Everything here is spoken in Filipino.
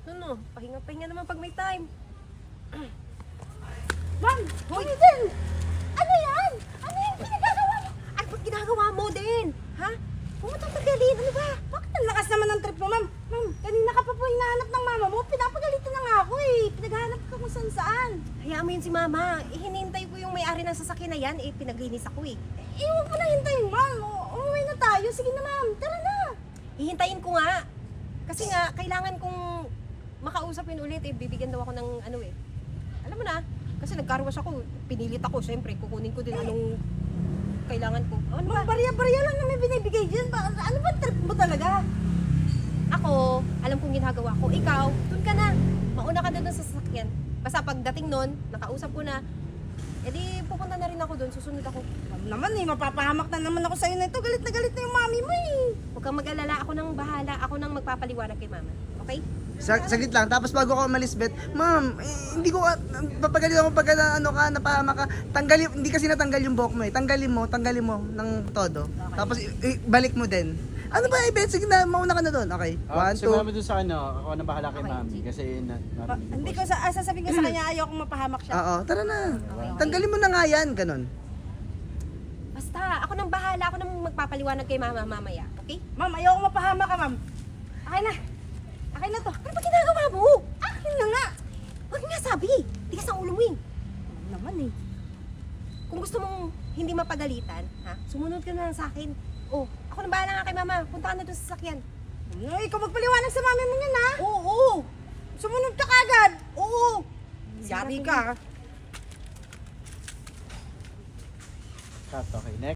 Ano? Pahinga-pahinga naman pag may time. Ma'am! Hoy! Din! Ano yan? Ano yung pinagagawa mo? Ay, ba't ginagawa mo din? Ha? Huwag mo itong tagalin. Ano ba? Bakit ang lakas naman ng trip mo, ma'am? Ma'am, kanina ka pa po hinahanap ng mama mo. Pinapagalitan na nga ako eh. Pinaghanap ka kung saan-saan. Hayaan mo yun si mama. Hinintay ko yung may-ari ng sasakyan na yan. Pinaglinis ako eh. Huwag mo na hintayin, ma'am. Umuwi na tayo. Sige na, ma'am. Tara na. Hihintayin ko nga. Kasi nga, kailangan kong makausapin ulit bibigyan daw ako ng ano Alam mo na, kasi nagkarwas ako. Pinilit ako, syempre. Kukunin ko din anong kailangan ko. Ano ba? Ma'am, barya-barya lang na may binibigay dyan. Ano ba trip mo talaga? Ako, alam kong ginagawa ko. Ikaw, dun ka na. Mauna ka na dun sa sasakyan. Basta pagdating nun, nakausap ko na, edi pupunta na rin ako dun, susunod ako. Ma'am naman eh, mapapahamak na naman ako sa'yo na ito. Galit na yung mami mo eh. Huwag kang mag-alala, ako nang bahala. Ako nang magpapaliwanag kay mama. Okay? Saglit lang, tapos bago ako umalis, Bet, ma'am, hindi ko, papagalit ako pagka ano ka, napahama ka, tanggalin, hindi kasi natanggal yung buhok mo tanggalin mo ng todo. Okay. Tapos balik mo din. Ano ba, Bet, sige na, mauna ka na doon. Okay, one, Si two. mami dun sa ano, ako na bahala kay Okay. mami. Kasi Hindi ko sasabihin ko sa kanya ayoko mapahamak siya. Oo, tara na. Okay. Tanggalin mo na nga yan, ganun. Basta, ako nang bahala. Ako nang magpapaliwanag kay mama mamaya. Okay? Ma'am, ayoko mapahamak ka, ma'am. Akin na. Akin na to. Ano ba ginagawa mo? Akin na nga. Huwag nga sabi. Tigas ang ulo mo Ma'am naman eh. Kung gusto mong hindi mapagalitan, ha? Sumunod ka na lang sa akin. Oh, ako nang bahala nga kay mama. Punta ka na doon sa sasakyan. Ay, ikaw magpaliwanag sa mami mo niyan, ha? Oo! Sumunod ka kagad. Oo! Yari ka. Cut, okay, next.